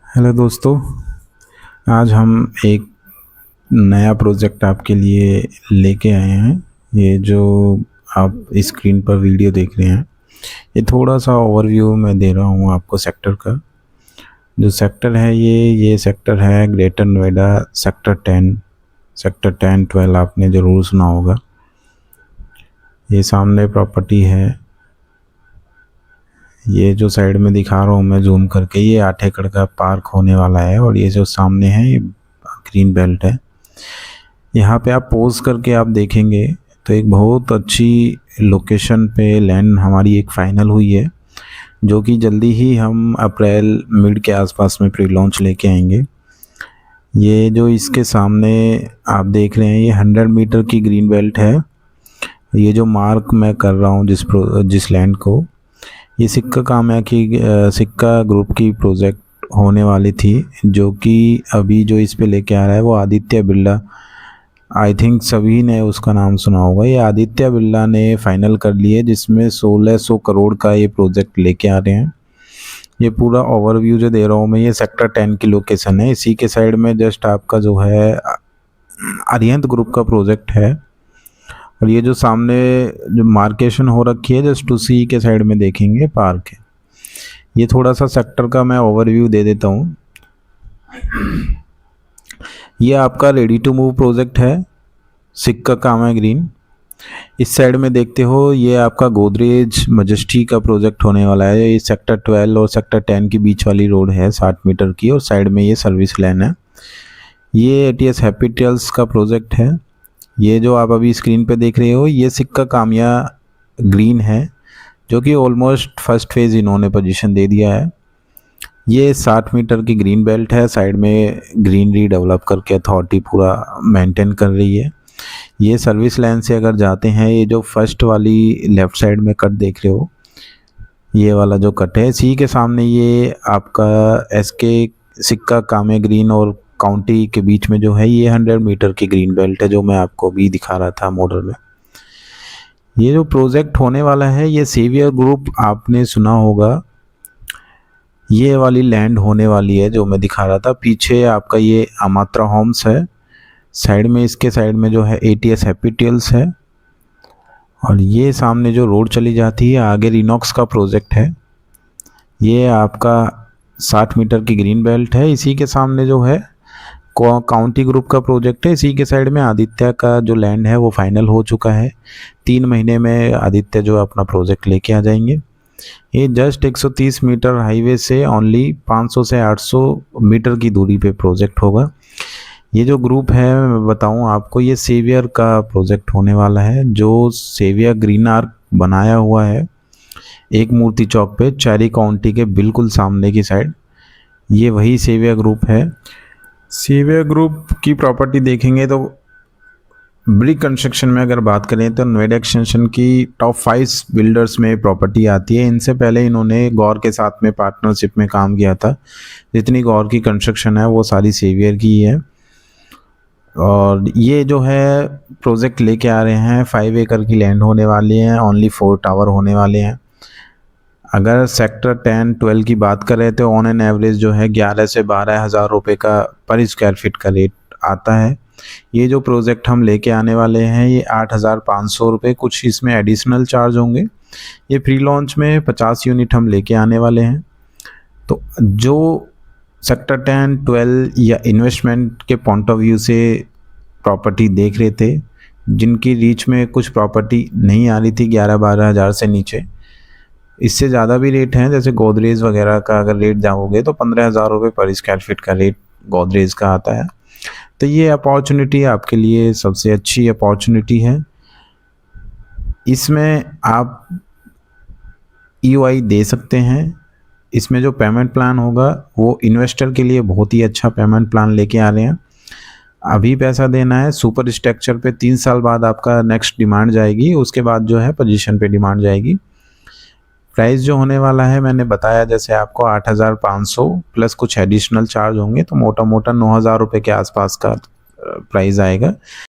Hello दोस्तों, आज हम एक नया प्रोजेक्ट आपके लिए लेके आए हैं। ये जो आप स्क्रीन पर वीडियो देख रहे हैं, ये थोड़ा सा ओवरव्यू मैं दे रहा हूँ आपको सेक्टर का। जो सेक्टर है ये सेक्टर है ग्रेटर नोएडा सेक्टर 10। सेक्टर 10 12 आपने ज़रूर सुना होगा। ये सामने प्रॉपर्टी है। ये जो साइड में दिखा रहा हूँ मैं जूम करके, ये 8 एकड़ का पार्क होने वाला है। और ये जो सामने है ये ग्रीन बेल्ट है। यहाँ पे आप पोज करके आप देखेंगे तो एक बहुत अच्छी लोकेशन पे लैंड हमारी एक फाइनल हुई है, जो कि जल्दी ही हम अप्रैल मिड के आसपास में प्री लॉन्च लेके आएंगे। ये जो इसके सामने आप देख रहे हैं ये 100 मीटर की ग्रीन बेल्ट है। ये जो मार्क मैं कर रहा हूँ जिस लैंड को, ये सिक्का ग्रुप की प्रोजेक्ट होने वाली थी, जो कि अभी जो इस पे लेके आ रहा है वो आदित्य बिरला। आई थिंक सभी ने उसका नाम सुना होगा। ये आदित्य बिरला ने फाइनल कर लिए, जिसमें 1600 करोड़ का ये प्रोजेक्ट लेके आ रहे हैं। ये पूरा ओवरव्यू जो दे रहा हूँ मैं, ये सेक्टर 10 की लोकेशन है। इसी के साइड में जस्ट आपका जो है अरिहंत ग्रुप का प्रोजेक्ट है। और ये जो सामने जो मार्केशन हो रखी है जस्ट उसी के साइड में देखेंगे पार्क है। ये थोड़ा सा सेक्टर का मैं ओवरव्यू दे देता हूँ। ये आपका रेडी टू मूव प्रोजेक्ट है, सिक्का कामा ग्रीन। इस साइड में देखते हो ये आपका गोदरेज मजेस्टी का प्रोजेक्ट होने वाला है। ये सेक्टर 12 और सेक्टर 10 के बीच वाली रोड है 60 मीटर की, और साइड में ये सर्विस लाइन है। ये एटीएस हैप्पी ट्रेल्स का प्रोजेक्ट है। ये जो आप अभी स्क्रीन पे देख रहे हो ये सिक्का कामिया ग्रीन है, जो कि ऑलमोस्ट फर्स्ट फेज़ इन्होंने पोजीशन दे दिया है। ये 60 मीटर की ग्रीन बेल्ट है। साइड में ग्रीनरी डेवलप करके अथॉरिटी पूरा मेंटेन कर रही है। ये सर्विस लाइन से अगर जाते हैं, ये जो फर्स्ट वाली लेफ़्ट साइड में कट देख रहे हो, ये वाला जो कट है, इसी के सामने ये आपका एसके सिक्का कामे ग्रीन और काउंटी के बीच में जो है ये 100 मीटर की ग्रीन बेल्ट है, जो मैं आपको भी दिखा रहा था मॉडल में। ये जो प्रोजेक्ट होने वाला है ये सेवियर ग्रुप आपने सुना होगा। ये वाली लैंड होने वाली है जो मैं दिखा रहा था। पीछे आपका ये अमात्रा होम्स है। साइड में इसके साइड में जो है एटीएस हैप्पी ट्रेल्स है। और ये सामने जो रोड चली जाती है आगे रिनॉक्स का प्रोजेक्ट है। ये आपका 60 मीटर की ग्रीन बेल्ट है। इसी के सामने जो है काउंटी ग्रुप का प्रोजेक्ट है। इसी के साइड में आदित्य का जो लैंड है वो फाइनल हो चुका है। 3 महीने में आदित्य जो अपना प्रोजेक्ट लेके आ जाएंगे। ये जस्ट 130 मीटर हाईवे से ओनली 500 से 800 मीटर की दूरी पे प्रोजेक्ट होगा। ये जो ग्रुप है मैं बताऊं आपको, ये सेवियर का प्रोजेक्ट होने वाला है। जो सेवियर ग्रीन आर्क बनाया हुआ है एक मूर्ति चौक पे चेरी काउंटी के बिल्कुल सामने की साइड, ये वही सेवियर ग्रुप है। सेवियर ग्रुप की प्रॉपर्टी देखेंगे तो ब्रिक कंस्ट्रक्शन में अगर बात करें तो नोएडा एक्सटेंशन की टॉप 5 बिल्डर्स में प्रॉपर्टी आती है। इनसे पहले इन्होंने गौर के साथ में पार्टनरशिप में काम किया था। जितनी गौर की कंस्ट्रक्शन है वो सारी सेवियर की ही है। और ये जो है प्रोजेक्ट लेके आ रहे हैं 5 एकड़ की लैंड होने वाली है। ओनली 4 टावर होने वाले हैं। अगर सेक्टर 10 12 की बात करें तो ऑन एन एवरेज जो है 11 से 12 हज़ार रुपये का पर स्क्वायर फीट का रेट आता है। ये जो प्रोजेक्ट हम लेके आने वाले हैं ये 8,500 रुपये, कुछ इसमें एडिशनल चार्ज होंगे। ये प्री लॉन्च में 50 यूनिट हम लेके आने वाले हैं। तो जो सेक्टर 10 12 या इन्वेस्टमेंट के पॉइंट ऑफ व्यू से प्रॉपर्टी देख रहे थे, जिनकी रीच में कुछ प्रॉपर्टी नहीं आ रही थी 11-12 हज़ार से नीचे, इससे ज़्यादा भी रेट हैं, जैसे गोदरेज वगैरह का अगर रेट जाओगे तो 15,000 रुपये पर स्क्वायर फीट का रेट गोदरेज का आता है। तो ये अपॉर्चुनिटी आपके लिए सबसे अच्छी अपॉर्चुनिटी है। इसमें आप ईओआई दे सकते हैं। इसमें जो पेमेंट प्लान होगा वो इन्वेस्टर के लिए बहुत ही अच्छा पेमेंट प्लान लेके आ रहे हैं। अभी पैसा देना है, सुपर स्ट्रक्चर पे 3 साल बाद आपका नेक्स्ट डिमांड जाएगी, उसके बाद जो है पोजीशन पे डिमांड जाएगी। प्राइस जो होने वाला है मैंने बताया जैसे आपको 8,500 प्लस कुछ एडिशनल चार्ज होंगे, तो मोटा मोटा 9,000 रुपये के आसपास का प्राइस आएगा।